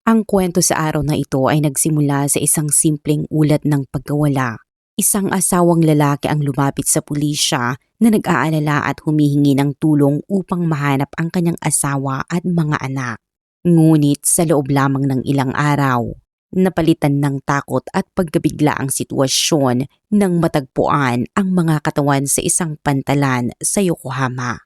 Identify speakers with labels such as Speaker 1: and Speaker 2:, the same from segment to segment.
Speaker 1: Ang kwento sa araw na ito ay nagsimula sa isang simpleng ulat ng pagkawala. Isang asawang lalaki ang lumapit sa pulisya na nag-aalala at humihingi ng tulong upang mahanap ang kanyang asawa at mga anak. Ngunit sa loob lamang ng ilang araw, napalitan ng takot at pagkabigla ang sitwasyon nang matagpuan ang mga katawan sa isang pantalan sa Yokohama.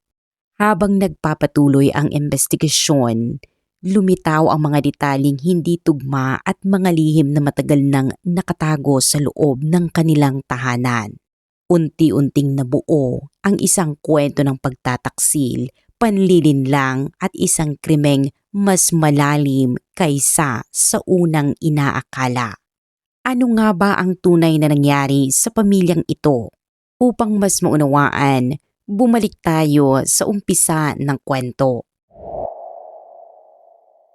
Speaker 1: Habang nagpapatuloy ang investigasyon, lumitaw ang mga detaling hindi tugma at mga lihim na matagal nang nakatago sa loob ng kanilang tahanan. Unti-unting nabuo ang isang kwento ng pagtataksil, panlilinlang at isang krimeng mas malalim kaysa sa unang inaakala. Ano nga ba ang tunay na nangyari sa pamilyang ito? Upang mas maunawaan, bumalik tayo sa umpisa ng kwento.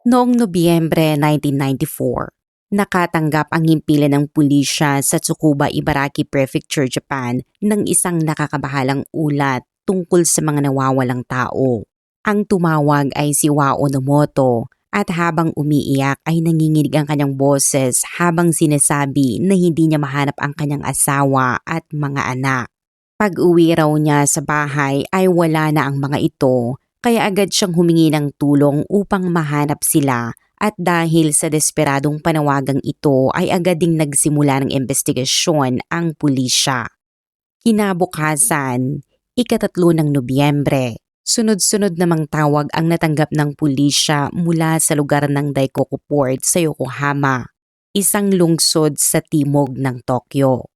Speaker 1: Noong Nobyembre 1994, nakatanggap ang himpilan ng pulisya sa Tsukuba, Ibaraki Prefecture, Japan ng isang nakakabahalang ulat tungkol sa mga nawawalang tao. Ang tumawag ay si Wao Nomoto at habang umiiyak ay nanginginig ang kanyang boses habang sinasabi na hindi niya mahanap ang kanyang asawa at mga anak. Pag-uwi raw niya sa bahay ay wala na ang mga ito. Kaya agad siyang humingi ng tulong upang mahanap sila at dahil sa desperadong panawagang ito ay agad ding nagsimula ng investigasyon ang pulisya. Kinabukasan, ika-3 ng Nobyembre, sunod-sunod namang tawag ang natanggap ng pulisya mula sa lugar ng Daikoku Port sa Yokohama, isang lungsod sa timog ng Tokyo.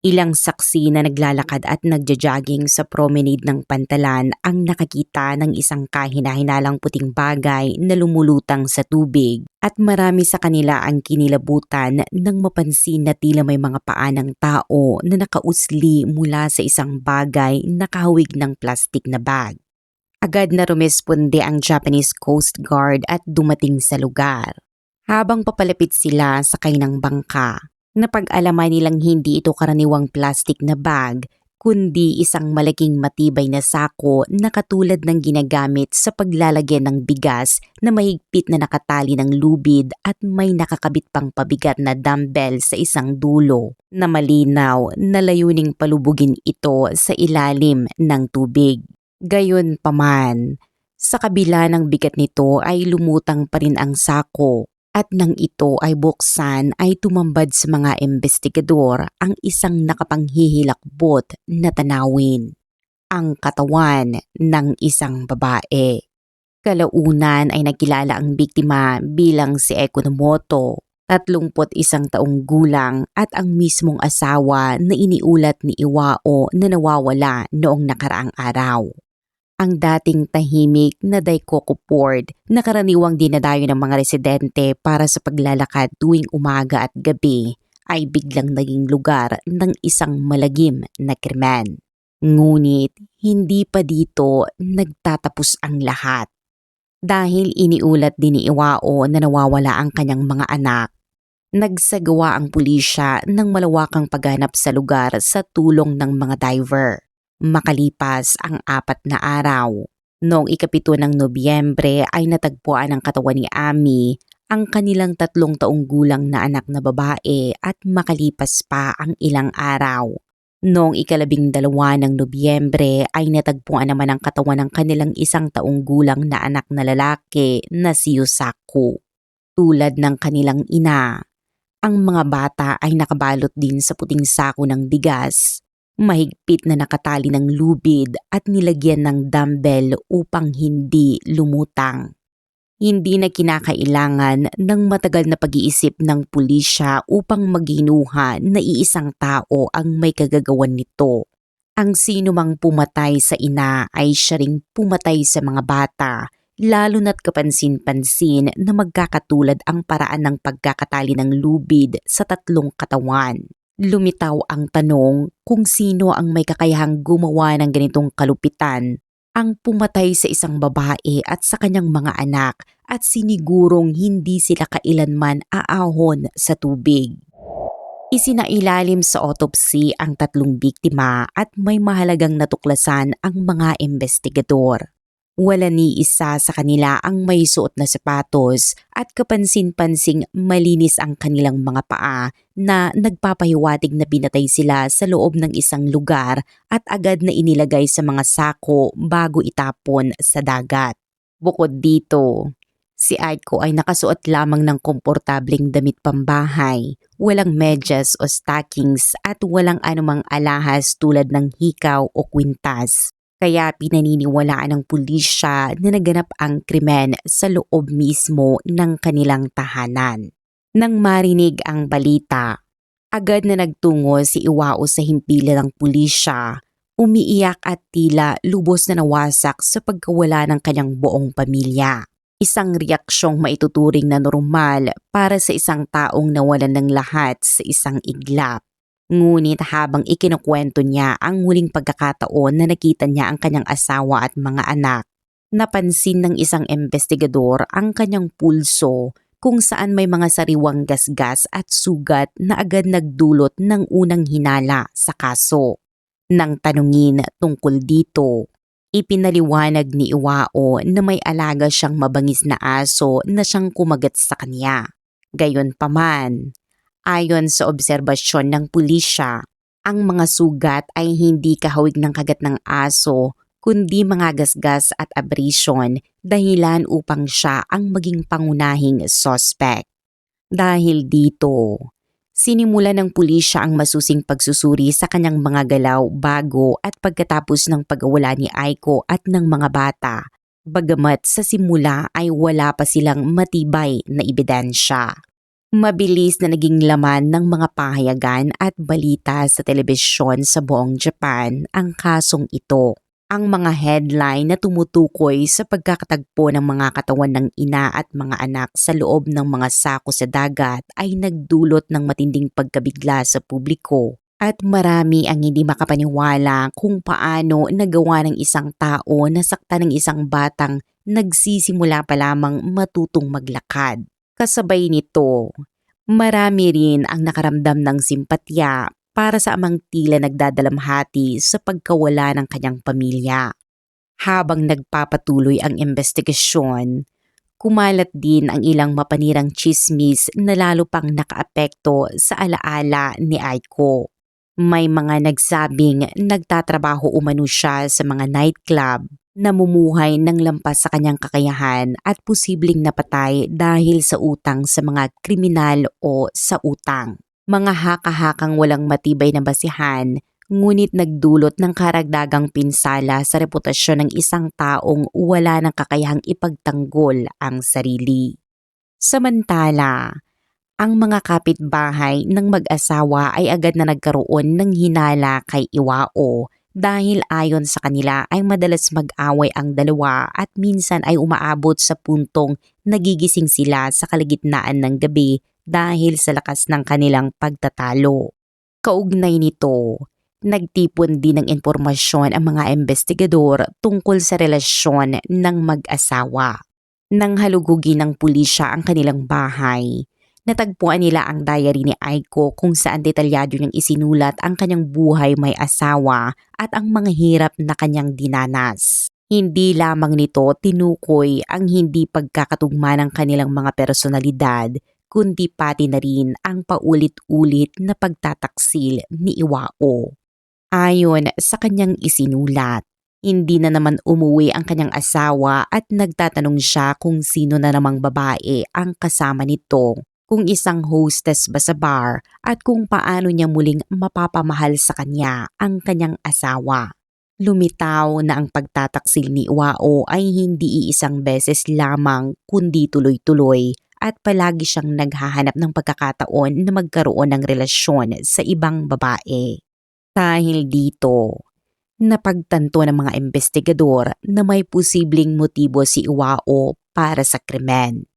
Speaker 1: Ilang saksi na naglalakad at nagja-jogging sa promenade ng pantalan ang nakakita ng isang kahina-hinalang puting bagay na lumulutang sa tubig at marami sa kanila ang kinilabutan nang mapansin na tila may mga paa ng tao na nakausli mula sa isang bagay na kahawig ng plastik na bag. Agad na rumesponde ang Japanese Coast Guard at dumating sa lugar. Habang papalapit sila sa kainang bangka, napag-alaman nilang hindi ito karaniwang plastic na bag, kundi isang malaking matibay na sako na katulad ng ginagamit sa paglalagyan ng bigas na mahigpit na nakatali ng lubid at may nakakabit pang pabigat na dumbbell sa isang dulo na malinaw na layuning palubugin ito sa ilalim ng tubig. Gayunpaman, sa kabila ng bigat nito ay lumutang pa rin ang sako. At nang ito ay buksan ay tumambad sa mga investigador ang isang nakapanghihilakbot na tanawin. Ang katawan ng isang babae. Kalaunan ay nakilala ang biktima bilang si Eko Nomoto, 31 taong gulang at ang mismong asawa na iniulat ni Iwao na nawawala noong nakaraang araw. Ang dating tahimik na Daikoku Port na karaniwang dinadayo ng mga residente para sa paglalakad tuwing umaga at gabi ay biglang naging lugar ng isang malagim na krimen. Ngunit hindi pa dito nagtatapos ang lahat. Dahil iniulat din ni Iwao na nawawala ang kanyang mga anak, nagsagawa ang pulisya ng malawakang paghanap sa lugar sa tulong ng mga diver. Makalipas ang 4 na araw, noong ika-7 ng Nobyembre ay natagpuan ang katawan ni Ami, ang kanilang 3 taong gulang na anak na babae at makalipas pa ang ilang araw. Noong ika-12 ng Nobyembre ay natagpuan naman ang katawan ng kanilang 1 taong gulang na anak na lalaki na si Yusaku. Tulad ng kanilang ina, ang mga bata ay nakabalot din sa puting sako ng bigas. Mahigpit na nakatali ng lubid at nilagyan ng dumbbell upang hindi lumutang. Hindi na kinakailangan ng matagal na pag-iisip ng pulisya upang maghinuha na iisang tao ang may kagagawan nito. Ang sino mang pumatay sa ina ay siya ring pumatay sa mga bata, lalo na't kapansin-pansin na magkakatulad ang paraan ng pagkakatali ng lubid sa 3 katawan. Lumitaw ang tanong kung sino ang may kakayahang gumawa ng ganitong kalupitan, ang pumatay sa isang babae at sa kanyang mga anak at sinigurong hindi sila kailanman aahon sa tubig. Isinailalim sa autopsy ang 3 biktima at may mahalagang natuklasan ang mga investigador. Wala ni isa sa kanila ang may suot na sapatos at kapansin-pansing malinis ang kanilang mga paa na nagpapahiwatig na pinatay sila sa loob ng isang lugar at agad na inilagay sa mga sako bago itapon sa dagat. Bukod dito, si Aiko ay nakasuot lamang ng komportabling damit pambahay, walang medyas o stockings at walang anumang alahas tulad ng hikaw o kwintas. Kaya pinaniniwalaan ng pulisya na naganap ang krimen sa loob mismo ng kanilang tahanan. Nang marinig ang balita, agad na nagtungo si Iwao sa himpilan ng pulisya, umiiyak at tila lubos na nawasak sa pagkawala ng kanyang buong pamilya. Isang reaksyong maituturing na normal para sa isang taong nawalan ng lahat sa isang iglap. Ngunit habang ikinukwento niya ang huling pagkakataon na nakita niya ang kanyang asawa at mga anak, napansin ng isang investigador ang kanyang pulso kung saan may mga sariwang gasgas at sugat na agad nagdulot ng unang hinala sa kaso. Nang tanungin tungkol dito, ipinaliwanag ni Iwao na may alaga siyang mabangis na aso na siyang kumagat sa kanya. Gayunpaman, ayon sa obserbasyon ng pulisya, ang mga sugat ay hindi kahawig ng kagat ng aso kundi mga gasgas at abrasion dahilan upang siya ang maging pangunahing suspect. Dahil dito, sinimula ng pulisya ang masusing pagsusuri sa kanyang mga galaw bago at pagkatapos ng pagwawala ni Aiko at ng mga bata, bagamat sa simula ay wala pa silang matibay na ebidensya. Mabilis na naging laman ng mga pahayagan at balita sa telebisyon sa buong Japan ang kasong ito. Ang mga headline na tumutukoy sa pagkakatagpo ng mga katawan ng ina at mga anak sa loob ng mga sako sa dagat ay nagdulot ng matinding pagkabigla sa publiko. At marami ang hindi makapaniwala kung paano nagawa ng isang tao na saktan ng isang batang nagsisimula pa lamang matutong maglakad. Kasabay nito, marami rin ang nakaramdam ng simpatya para sa amang tila nagdadalamhati sa pagkawala ng kanyang pamilya. Habang nagpapatuloy ang investigasyon, kumalat din ang ilang mapanirang tsismis na lalo pang nakaapekto sa alaala ni Aiko. May mga nagsabing nagtatrabaho umano siya sa mga nightclub, namumuhay ng lampas sa kanyang kakayahan at posibleng napatay dahil sa utang sa mga kriminal o sa utang. Mga haka-hakang walang matibay na basihan, ngunit nagdulot ng karagdagang pinsala sa reputasyon ng isang taong wala ng kakayahang ipagtanggol ang sarili. Samantala, ang mga kapitbahay ng mag-asawa ay agad na nagkaroon ng hinala kay Iwao dahil ayon sa kanila ay madalas mag-away ang dalawa at minsan ay umaabot sa puntong nagigising sila sa kalagitnaan ng gabi dahil sa lakas ng kanilang pagtatalo. Kaugnay nito, nagtipon din ng impormasyon ang mga investigador tungkol sa relasyon ng mag-asawa. Nang halugugin ng pulisya ang kanilang bahay, natagpuan nila ang diary ni Aiko kung saan detalyado niyang isinulat ang kanyang buhay may asawa at ang mga hirap na kanyang dinanas. Hindi lamang nito tinukoy ang hindi pagkakatugma ng kanilang mga personalidad, kundi pati na rin ang paulit-ulit na pagtataksil ni Iwao. Ayon sa kanyang isinulat, hindi na naman umuwi ang kanyang asawa at nagtatanong siya kung sino na namang babae ang kasama nito, kung isang hostess ba sa bar at kung paano niya muling mapapamahal sa kanya ang kanyang asawa. Lumitaw na ang pagtataksil ni Iwao ay hindi iisang beses lamang kundi tuloy-tuloy at palagi siyang naghahanap ng pagkakataon na magkaroon ng relasyon sa ibang babae. Dahil dito, napagtanto ng mga investigador na may posibleng motibo si Iwao para sa krimen.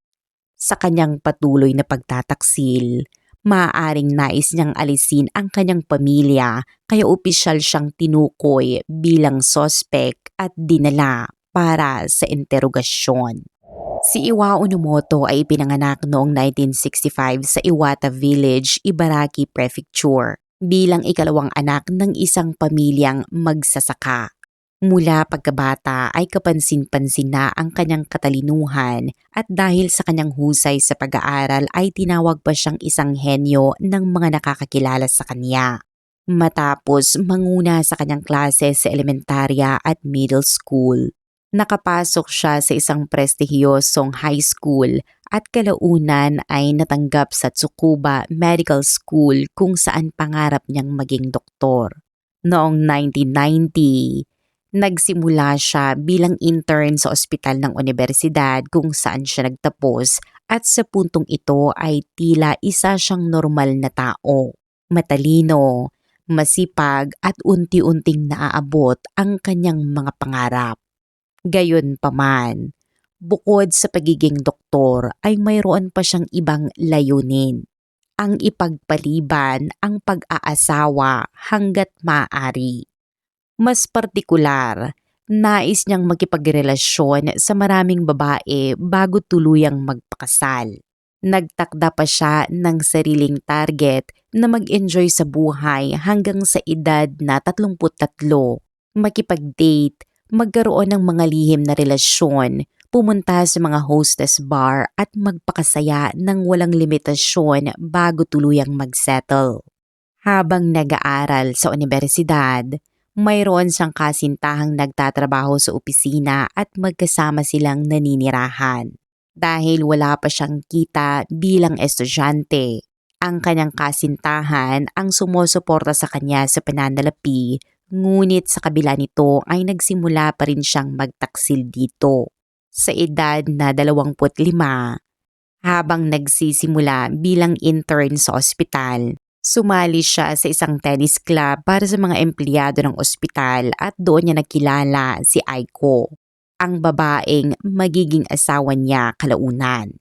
Speaker 1: Sa kanyang patuloy na pagtataksil, maaaring nais niyang alisin ang kanyang pamilya kaya opisyal siyang tinukoy bilang sospek at dinala para sa interogasyon. Si Iwao Nomoto ay ipinanganak noong 1965 sa Iwata Village, Ibaraki Prefecture bilang ikalawang anak ng isang pamilyang magsasaka. Mula pagkabata ay kapansin-pansin na ang kanyang katalinuhan at dahil sa kanyang husay sa pag-aaral ay tinawag pa siyang isang henyo ng mga nakakakilala sa kanya. Matapos manguna sa kanyang klase sa elementarya at middle school, nakapasok siya sa isang prestihiyosong high school at kalaunan ay natanggap sa Tsukuba Medical School kung saan pangarap niyang maging doktor. Noong 1990, nagsimula siya bilang intern sa ospital ng universidad kung saan siya nagtapos at sa puntong ito ay tila isa siyang normal na tao. Matalino, masipag at unti-unting naaabot ang kanyang mga pangarap. Gayunpaman, bukod sa pagiging doktor ay mayroon pa siyang ibang layunin. Ang ipagpaliban ang pag-aasawa hanggat maaari. Mas partikular, nais niyang makipagrelasyon sa maraming babae bago tuluyang magpakasal. Nagtakda pa siya ng sariling target na mag-enjoy sa buhay hanggang sa edad na 33, makipag-date, magkaroon ng mga lihim na relasyon, pumunta sa mga hostess bar at magpakasaya ng walang limitasyon bago tuluyang magsettle. Habang nag-aaral sa universidad, mayroon siyang kasintahang nagtatrabaho sa opisina at magkasama silang naninirahan. Dahil wala pa siyang kita bilang estudyante, ang kanyang kasintahan ang sumusuporta sa kanya sa pananalapi, ngunit sa kabila nito ay nagsimula pa rin siyang magtaksil dito. Sa edad na 25, habang nagsisimula bilang intern sa ospital, sumali siya sa isang tennis club para sa mga empleyado ng ospital at doon niya nakilala si Aiko, ang babaeng magiging asawa niya kalaunan.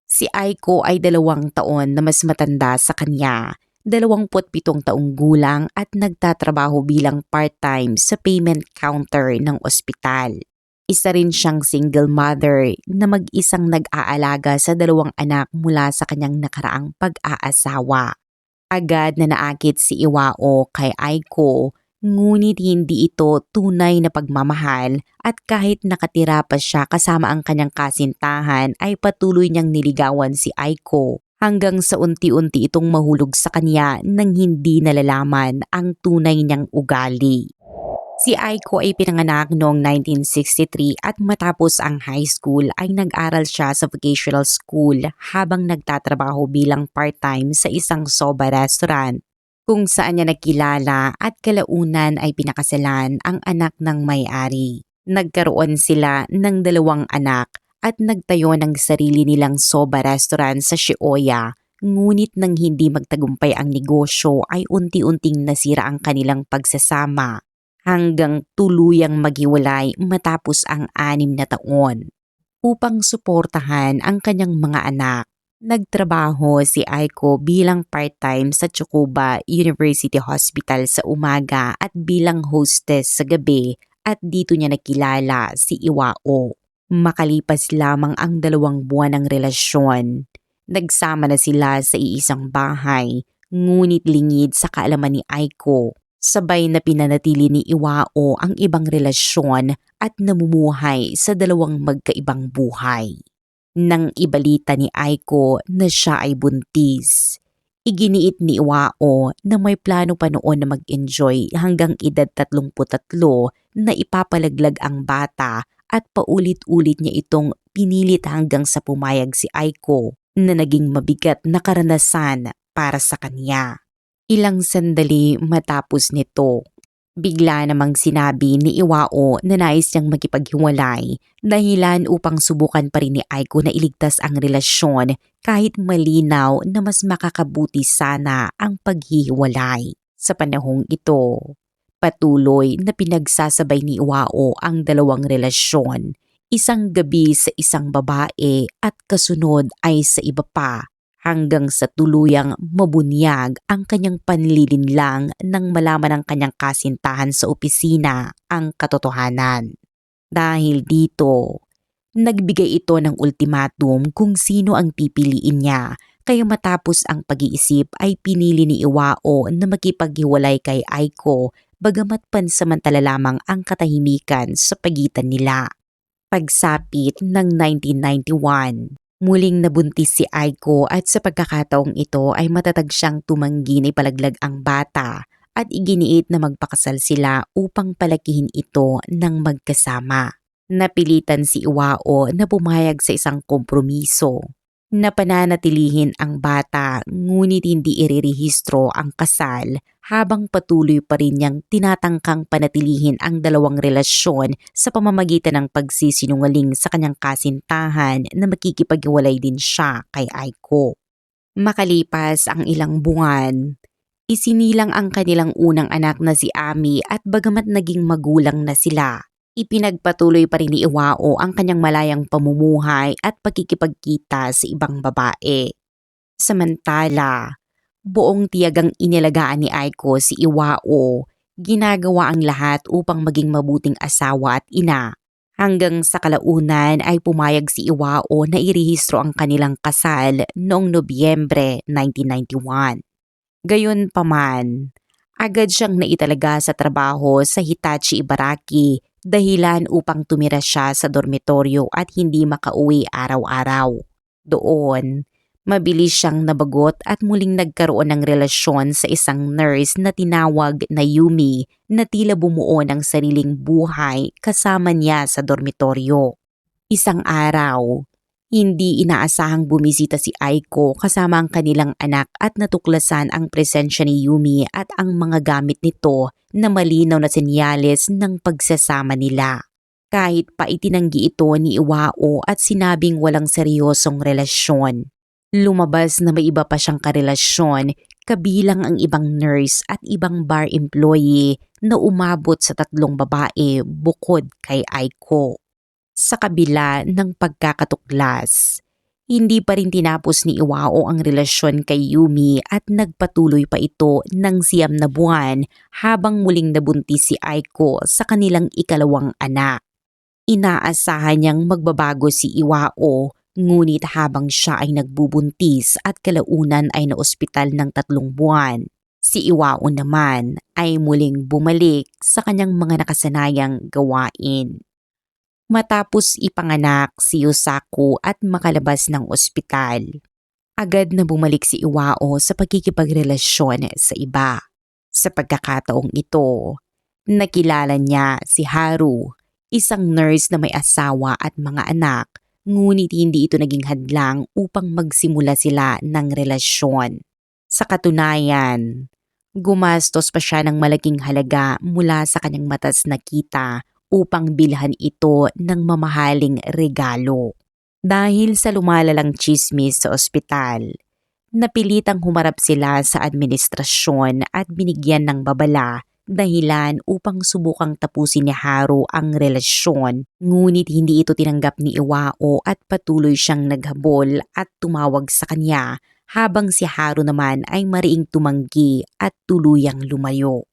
Speaker 1: Si Aiko ay 2 taon na mas matanda sa kanya, 27 taong gulang at nagtatrabaho bilang part-time sa payment counter ng ospital. Isa rin siyang single mother na mag-isang nag-aalaga sa 2 anak mula sa kanyang nakaraang pag-aasawa. Agad na naakit si Iwao kay Aiko, ngunit hindi ito tunay na pagmamahal at kahit nakatira pa siya kasama ang kanyang kasintahan ay patuloy niyang niligawan si Aiko hanggang sa unti-unti itong mahulog sa kanya nang hindi nalalaman ang tunay niyang ugali. Si Aiko ay pinanganak noong 1963 at matapos ang high school ay nag-aral siya sa vocational school habang nagtatrabaho bilang part-time sa isang soba restaurant kung saan niya nakilala at kalaunan ay pinakasalan ang anak ng may-ari. Nagkaroon sila ng 2 anak at nagtayo ng sarili nilang soba restaurant sa Shibuya, ngunit nang hindi magtagumpay ang negosyo ay unti-unting nasira ang kanilang pagsasama hanggang tuluyang maghiwalay matapos ang 6 na taon. Upang suportahan ang kanyang mga anak, nagtrabaho si Aiko bilang part-time sa Tsukuba University Hospital sa umaga at bilang hostess sa gabi at dito niya nakilala si Iwao. Makalipas lamang ang 2 buwan ng relasyon, nagsama na sila sa iisang bahay, ngunit lingid sa kaalaman ni Aiko, sabay na pinanatili ni Iwao ang ibang relasyon at namumuhay sa 2 magkaibang buhay. Nang ibalita ni Aiko na siya ay buntis, iginiit ni Iwao na may plano pa noon na mag-enjoy hanggang edad 33 na ipapalaglag ang bata at paulit-ulit niya itong pinilit hanggang sa pumayag si Aiko na naging mabigat na karanasan para sa kanya. Ilang sandali matapos nito, bigla namang sinabi ni Iwao na nais niyang makipaghiwalay dahilan upang subukan pa rin ni Aiko na iligtas ang relasyon kahit malinaw na mas makakabuti sana ang paghihiwalay. Sa panahong ito, patuloy na pinagsasabay ni Iwao ang 2 relasyon, isang gabi sa isang babae at kasunod ay sa iba pa, hanggang sa tuluyang mabunyag ang kanyang panlilinlang nang malaman ng kanyang kasintahan sa opisina ang katotohanan. Dahil dito, nagbigay ito ng ultimatum kung sino ang pipiliin niya, kaya matapos ang pag-iisip ay pinili ni Iwao na makipaghiwalay kay Aiko bagamat pansamantala lamang ang katahimikan sa pagitan nila. Pagsapit ng 1991, muling nabuntis si Aiko at sa pagkakataong ito ay matatag siyang tumanggi na ipalaglag ang bata at iginiit na magpakasal sila upang palakihin ito ng magkasama. Napilitan si Iwao na pumayag sa isang kompromiso na pananatilihin ang bata ngunit hindi irerehistro ang kasal habang patuloy pa rin niyang tinatangkang panatilihin ang dalawang relasyon sa pamamagitan ng pagsisinungaling sa kanyang kasintahan na makikipaghiwalay din siya kay Aiko. Makalipas ang ilang buwan, isinilang ang kanilang unang anak na si Ami at bagamat naging magulang na sila, ipinagpatuloy pa rin ni Iwao ang kanyang malayang pamumuhay at pagkikipagkita sa ibang babae. Samantala, buong tiyagang inilagaan ni Aiko si Iwao, ginagawa ang lahat upang maging mabuting asawa at ina. Hanggang sa kalaunan ay pumayag si Iwao na irehistro ang kanilang kasal noong Nobyembre 1991. Gayunpaman, agad siyang naitalaga sa trabaho sa Hitachi Ibaraki dahilan upang tumira siya sa dormitoryo at hindi makauwi araw-araw. Doon, mabilis siyang nabagot at muling nagkaroon ng relasyon sa isang nurse na tinawag na Yumi na tila bumuo ng sariling buhay kasama niya sa dormitoryo. Isang araw, hindi inaasahang bumisita si Aiko kasama ang kanilang anak at natuklasan ang presensya ni Yumi at ang mga gamit nito na malinaw na senyales ng pagsasama nila. Kahit pa itinanggi ito ni Iwao at sinabing walang seryosong relasyon. Lumabas na may iba pa siyang karelasyon kabilang ang ibang nurse at ibang bar employee na umabot sa 3 babae bukod kay Aiko. Sa kabila ng pagkakatuklas, hindi pa rin tinapos ni Iwao ang relasyon kay Yumi at nagpatuloy pa ito ng 9 na buwan habang muling nabuntis si Aiko sa kanilang ikalawang anak. Inaasahan niyang magbabago si Iwao ngunit habang siya ay nagbubuntis at kalaunan ay naospital ng 3 buwan, si Iwao naman ay muling bumalik sa kanyang mga nakasanayang gawain. Matapos ipanganak si Yusaku at makalabas ng ospital, agad na bumalik si Iwao sa pagkikipagrelasyon sa iba. Sa pagkakataong ito, nakilala niya si Haru, isang nurse na may asawa at mga anak, ngunit hindi ito naging hadlang upang magsimula sila ng relasyon. Sa katunayan, gumastos pa siya ng malaking halaga mula sa kanyang matas na kita upang bilhan ito ng mamahaling regalo. Dahil sa lumalalang tsismis sa ospital, napilitang humarap sila sa administrasyon at binigyan ng babala dahilan upang subukang tapusin ni Haru ang relasyon, ngunit hindi ito tinanggap ni Iwao at patuloy siyang naghabol at tumawag sa kanya habang si Haru naman ay mariing tumanggi at tuluyang lumayo.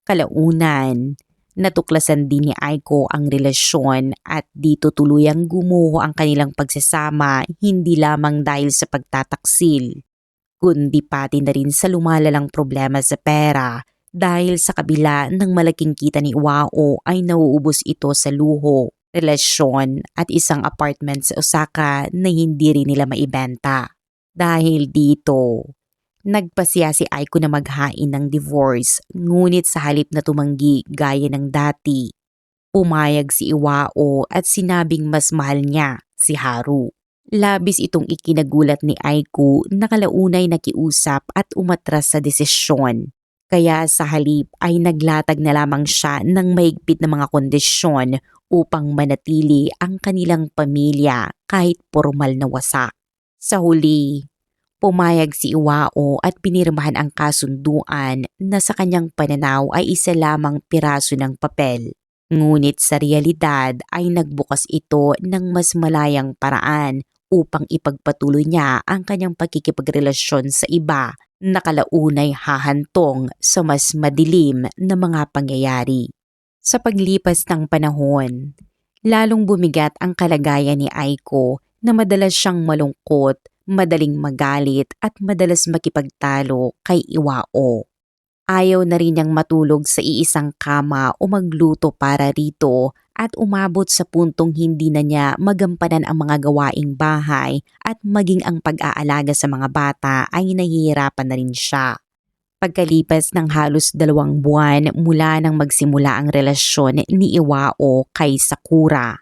Speaker 1: Kalaunan, natuklasan din ni Aiko ang relasyon at dito tuluyang gumuho ang kanilang pagsasama hindi lamang dahil sa pagtataksil, kundi pati na rin sa lumalalang problema sa pera dahil sa kabila ng malaking kita ni Iwao ay nauubos ito sa luho, relasyon at isang apartment sa Osaka na hindi rin nila maibenta. Dahil dito, nagpasya si Aiko na maghain ng divorce ngunit sa halip na tumanggi gaya ng dati, pumayag si Iwao at sinabing mas mahal niya si Haru. Labis itong ikinagulat ni Aiko na kalaunay nakiusap at umatras sa desisyon. Kaya sa halip ay naglatag na lamang siya ng mahigpit na mga kondisyon upang manatili ang kanilang pamilya kahit formal na wasak. Sa huli, pumayag si Iwao at pinirmahan ang kasunduan na sa kanyang pananaw ay isa lamang piraso ng papel. Ngunit sa realidad ay nagbukas ito ng mas malayang paraan upang ipagpatuloy niya ang kanyang pagkikipagrelasyon sa iba na kalaunay hahantong sa mas madilim na mga pangyayari. Sa paglipas ng panahon, lalong bumigat ang kalagayan ni Aiko na madalas siyang malungkot, madaling magalit at madalas makipagtalo kay Iwao. Ayaw na rin niyang matulog sa iisang kama o magluto para rito at umabot sa puntong hindi na niya magampanan ang mga gawaing bahay at maging ang pag-aalaga sa mga bata ay nahihirapan na rin siya. Pagkalipas ng halos 2 buwan mula nang magsimula ang relasyon ni Iwao kay Sakura,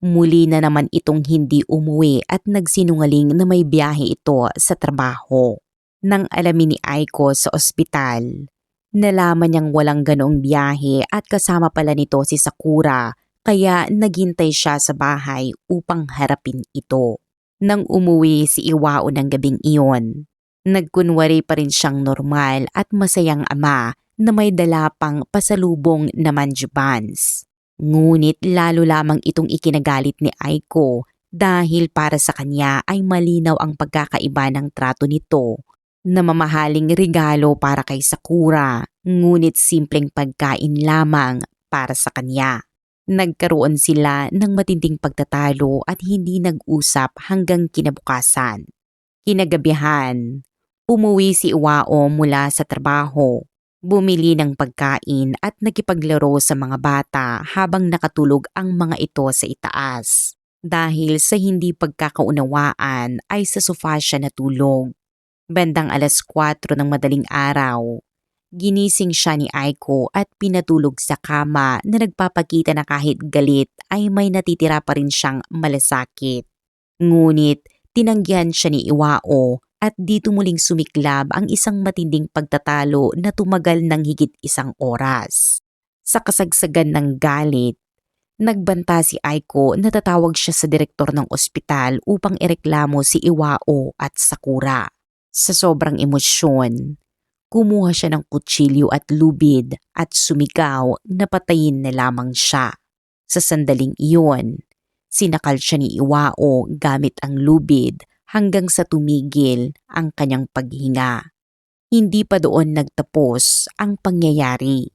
Speaker 1: muli na naman itong hindi umuwi at nagsinungaling na may biyahe ito sa trabaho. Nang alamin ni Aiko sa ospital, nalaman niyang walang ganoong biyahe at kasama pala nito si Sakura kaya naghintay siya sa bahay upang harapin ito. Nang umuwi si Iwao ng gabing iyon, nagkunwari pa rin siyang normal at masayang ama na may dala pang pasalubong na manju buns. Ngunit lalo lamang itong ikinagalit ni Aiko dahil para sa kanya ay malinaw ang pagkakaiba ng trato nito na mamahaling regalo para kay Sakura ngunit simpleng pagkain lamang para sa kanya. Nagkaroon sila ng matinding pagtatalo at hindi nag-usap hanggang kinabukasan. Kinagabihan, umuwi si Iwao mula sa trabaho, bumili ng pagkain at nakipaglaro sa mga bata habang nakatulog ang mga ito sa itaas. Dahil sa hindi pagkakaunawaan ay sa sofa siya natulog. Bandang 4:00 ng madaling araw, ginising siya ni Aiko at pinatulog sa kama na nagpapakita na kahit galit ay may natitira pa rin siyang malasakit. Ngunit tinanggihan siya ni Iwao at dito muling sumiklab ang isang matinding pagtatalo na tumagal ng higit 1 oras. Sa kasagsagan ng galit, nagbanta si Aiko na tatawag siya sa direktor ng ospital upang ireklamo si Iwao at Sakura. Sa sobrang emosyon, kumuha siya ng kutsilyo at lubid at sumigaw na patayin na lamang siya. Sa sandaling iyon, sinakal siya ni Iwao gamit ang lubid hanggang sa tumigil ang kanyang paghinga. Hindi pa doon nagtapos ang pangyayari.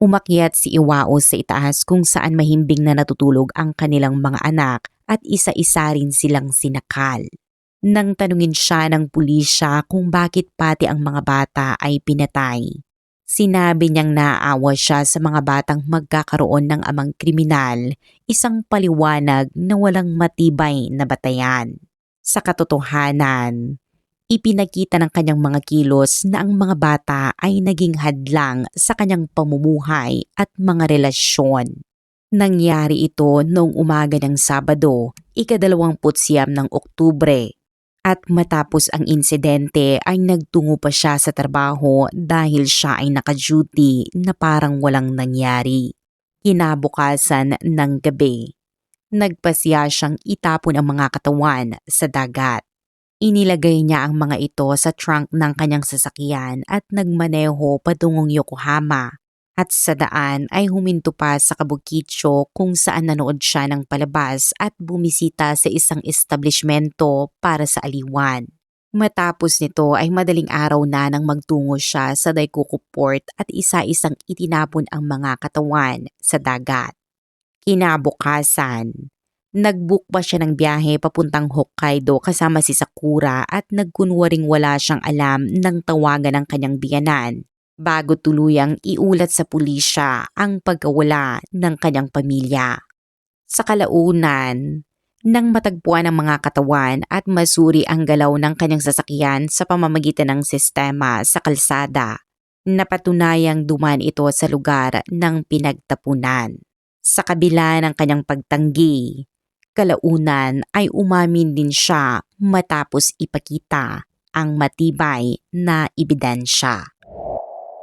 Speaker 1: Umakyat si Iwao sa itaas kung saan mahimbing na natutulog ang kanilang mga anak at isa-isa rin silang sinakal. Nang tanungin siya ng pulisya kung bakit pati ang mga bata ay pinatay, sinabi niyang naaawa siya sa mga batang magkakaroon ng amang kriminal, isang paliwanag na walang matibay na batayan. Sa katotohanan, ipinakita ng kanyang mga kilos na ang mga bata ay naging hadlang sa kanyang pamumuhay at mga relasyon. Nangyari ito noong umaga ng Sabado, 29 ng Oktubre. At matapos ang insidente ay nagtungo pa siya sa trabaho dahil siya ay naka-duty na parang walang nangyari. Kinabukasan ng gabi, nagpasya siyang itapon ang mga katawan sa dagat. Inilagay niya ang mga ito sa trunk ng kanyang sasakyan at nagmaneho patungong Yokohama. At sa daan ay huminto pa sa Kabukicho kung saan nanood siya ng palabas at bumisita sa isang establishmento para sa aliwan. Matapos nito ay madaling araw na nang magtungo siya sa Daikoku Port at isa-isang itinapon ang mga katawan sa dagat. Kinabukasan, nag-book pa siya ng biyahe papuntang Hokkaido kasama si Sakura at nagkunwaring wala siyang alam ng tawagan ng kanyang biyanan bago tuluyang iulat sa pulisya ang pagkawala ng kanyang pamilya. Sa kalaunan, nang matagpuan ang mga katawan at masuri ang galaw ng kanyang sasakyan sa pamamagitan ng sistema sa kalsada, napatunayang dumaan ito sa lugar ng pinagtapunan. Sa kabila ng kanyang pagtanggi, kalaunan ay umamin din siya matapos ipakita ang matibay na ebidensya.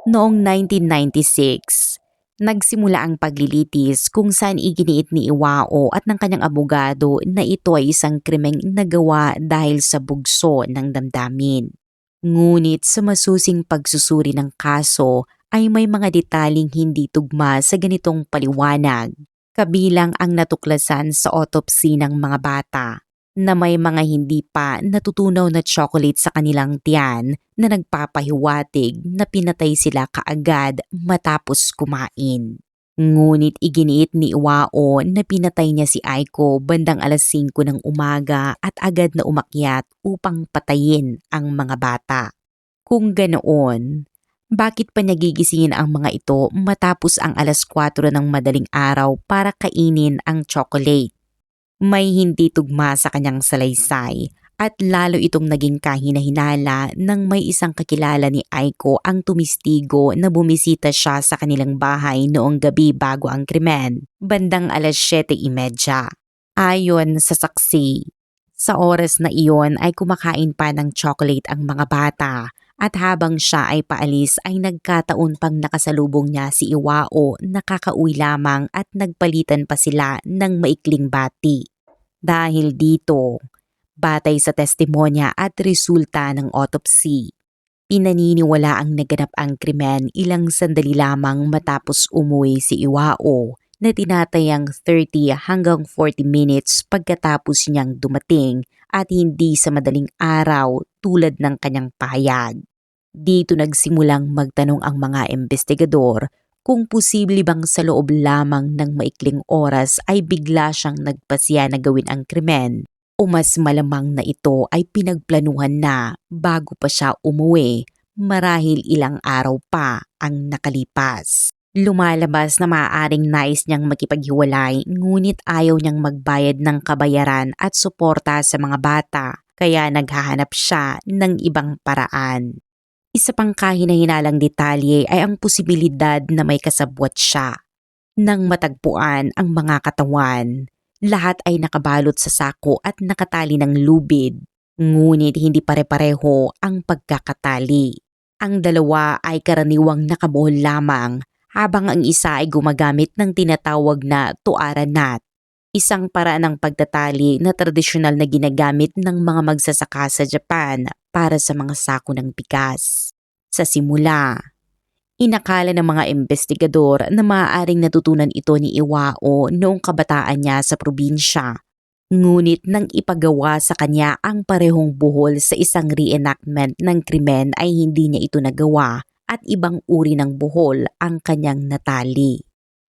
Speaker 1: Noong 1996, nagsimula ang paglilitis kung saan iginiit ni Iwao at ng kanyang abogado na ito ay isang krimeng nagawa dahil sa bugso ng damdamin. Ngunit sa masusing pagsusuri ng kaso ay may mga detaling hindi tugma sa ganitong paliwanag, kabilang ang natuklasan sa autopsy ng mga bata na may mga hindi pa natutunaw na chocolate sa kanilang tiyan na nagpapahiwatig na pinatay sila kaagad matapos kumain. Ngunit iginiit ni Iwao na pinatay niya si Aiko bandang 5:00 ng umaga at agad na umakyat upang patayin ang mga bata. Kung ganoon, Bakit pa niya gigisingin ang mga ito matapos ang 4:00 ng madaling araw para kainin ang chocolate? May hindi tugma sa kanyang salaysay at lalo itong naging kahina-hinala nang may isang kakilala ni Aiko ang tumistigo na bumisita siya sa kanilang bahay noong gabi bago ang krimen, bandang 7:30. Ayon sa saksi, sa oras na iyon ay kumakain pa ng chocolate ang mga bata at habang siya ay paalis ay nagkataon pang nakasalubong niya si Iwao na kakauwi lamang at nagpalitan pa sila ng maikling bati. Dahil dito, batay sa testimonya at resulta ng autopsy, pinaniniwala ang naganap ang krimen ilang sandali lamang matapos umuwi si Iwao na tinatayang 30 hanggang 40 minutes pagkatapos niyang dumating at hindi sa madaling araw tulad ng kanyang pahayag. Dito nagsimulang magtanong ang mga investigador kung posible bang sa loob lamang ng maikling oras ay bigla siyang nagpasya na gawin ang krimen o mas malamang na ito ay pinagplanuhan na bago pa siya umuwi marahil ilang araw pa ang nakalipas. Lumalabas na maaaring nais niyang makipaghiwalay ngunit ayaw niyang magbayad ng kabayaran at suporta sa mga bata kaya naghahanap siya ng ibang paraan. Isa pang kahina-hinalang detalye ay ang posibilidad na may kasabwat siya. Nang matagpuan ang mga katawan, lahat ay nakabalot sa sako at nakatali ng lubid, ngunit hindi pare-pareho ang pagkakatali. Ang dalawa ay karaniwang nakabuhol lamang habang ang isa ay gumagamit ng tinatawag na tuara knot, isang paraan ng pagtatali na tradisyonal na ginagamit ng mga magsasaka sa Japan para sa mga sako ng bigas. Sa simula, inakala ng mga investigador na maaaring natutunan ito ni Iwao noong kabataan niya sa probinsya. Ngunit nang ipagawa sa kanya ang parehong buhol sa isang reenactment ng krimen ay hindi niya ito nagawa at ibang uri ng buhol ang kanyang natali.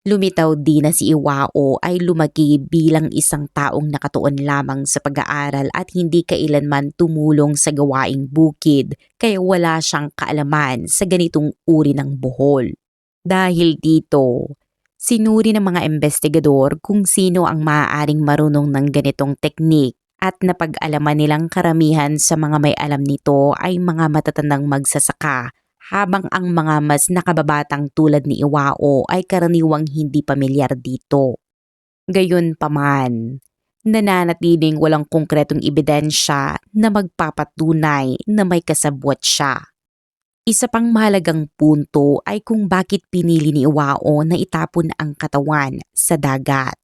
Speaker 1: Lumitaw din na si Iwao ay lumaki bilang isang taong nakatuon lamang sa pag-aaral at hindi kailanman tumulong sa gawaing bukid kaya wala siyang kaalaman sa ganitong uri ng buhol. Dahil dito, sinuri ng mga investigador kung sino ang maaaring marunong ng ganitong teknik at napag-alaman nilang karamihan sa mga may alam nito ay mga matatandang magsasaka habang ang mga mas nakababatang tulad ni Iwao ay karaniwang hindi pamilyar dito. Gayunpaman, nananatiling walang konkretong ebidensya na magpapatunay na may kasabwat siya. Isa pang mahalagang punto ay kung bakit pinili ni Iwao na itapon ang katawan sa dagat.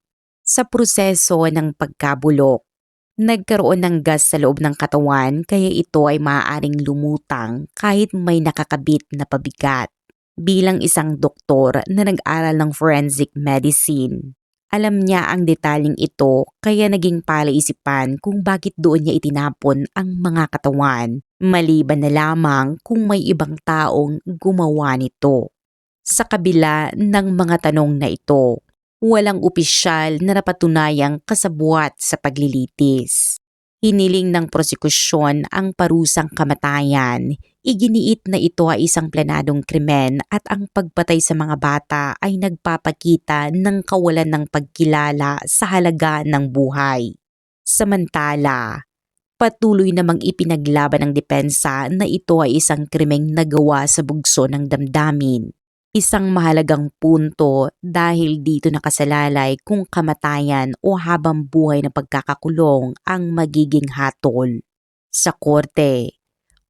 Speaker 1: Sa proseso ng pagkabulok, nagkaroon ng gas sa loob ng katawan kaya ito ay maaaring lumutang kahit may nakakabit na pabigat. Bilang isang doktor na nag-aral ng forensic medicine, alam niya ang detaling ito kaya naging palaisipan kung bakit doon niya itinapon ang mga katawan, maliban na lamang kung may ibang taong gumawa nito. Sa kabila ng mga tanong na ito, walang opisyal na napatunayang kasabwat sa paglilitis. Hiniling ng prosekusyon ang parusang kamatayan. Iginiit na ito ay isang planadong krimen at ang pagpatay sa mga bata ay nagpapakita ng kawalan ng pagkilala sa halaga ng buhay. Samantala, patuloy namang ipinaglaban ng depensa na ito ay isang krimeng nagawa sa bugso ng damdamin. Isang mahalagang punto dahil dito nakasalalay kung kamatayan o habang buhay na pagkakakulong ang magiging hatol. Sa korte,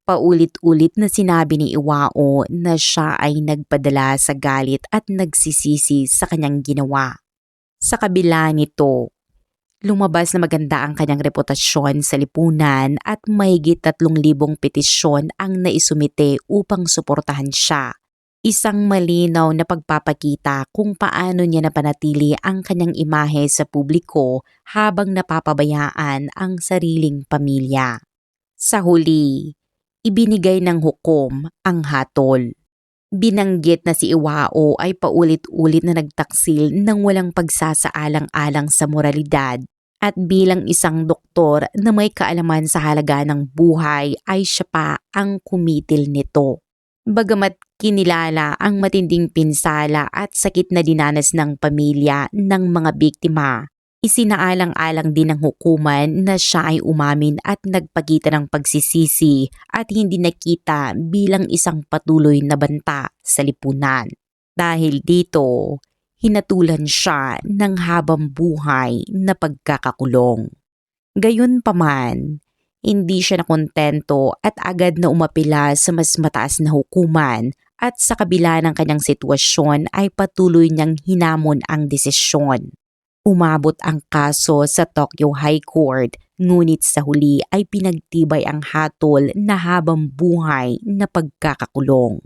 Speaker 1: paulit-ulit na sinabi ni Iwao na siya ay nagpadala sa galit at nagsisisi sa kanyang ginawa. Sa kabila nito, lumabas na maganda ang kanyang reputasyon sa lipunan at mahigit 3,000 petisyon ang naisumite upang suportahan siya. Isang malinaw na pagpapakita kung paano niya napanatili ang kanyang imahe sa publiko habang napapabayaan ang sariling pamilya. Sa huli, ibinigay ng hukom ang hatol. Binanggit na si Iwao ay paulit-ulit na nagtaksil ng walang pagsasaalang-alang sa moralidad at bilang isang doktor na may kaalaman sa halaga ng buhay ay siya pa ang kumitil nito. Bagamat kinilala ang matinding pinsala at sakit na dinanas ng pamilya ng mga biktima, isinaalang-alang din ng hukuman na siya ay umamin at nagpakita ng pagsisisi at hindi nakita bilang isang patuloy na banta sa lipunan. Dahil dito, hinatulan siya ng habang buhay na pagkakakulong. Gayunpaman, hindi siya nakontento at agad na umapila sa mas mataas na hukuman at sa kabila ng kanyang sitwasyon ay patuloy niyang hinamon ang desisyon. Umabot ang kaso sa Tokyo High Court, ngunit sa huli ay pinagtibay ang hatol na habang buhay na pagkakakulong.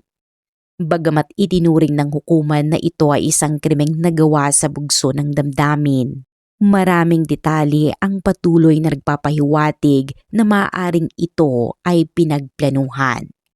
Speaker 1: Bagamat itinuring ng hukuman na ito ay isang krimeng nagawa sa bugso ng damdamin, maraming detalye ang patuloy na nagpapahiwatig na maaaring ito ay pinagplanuhan.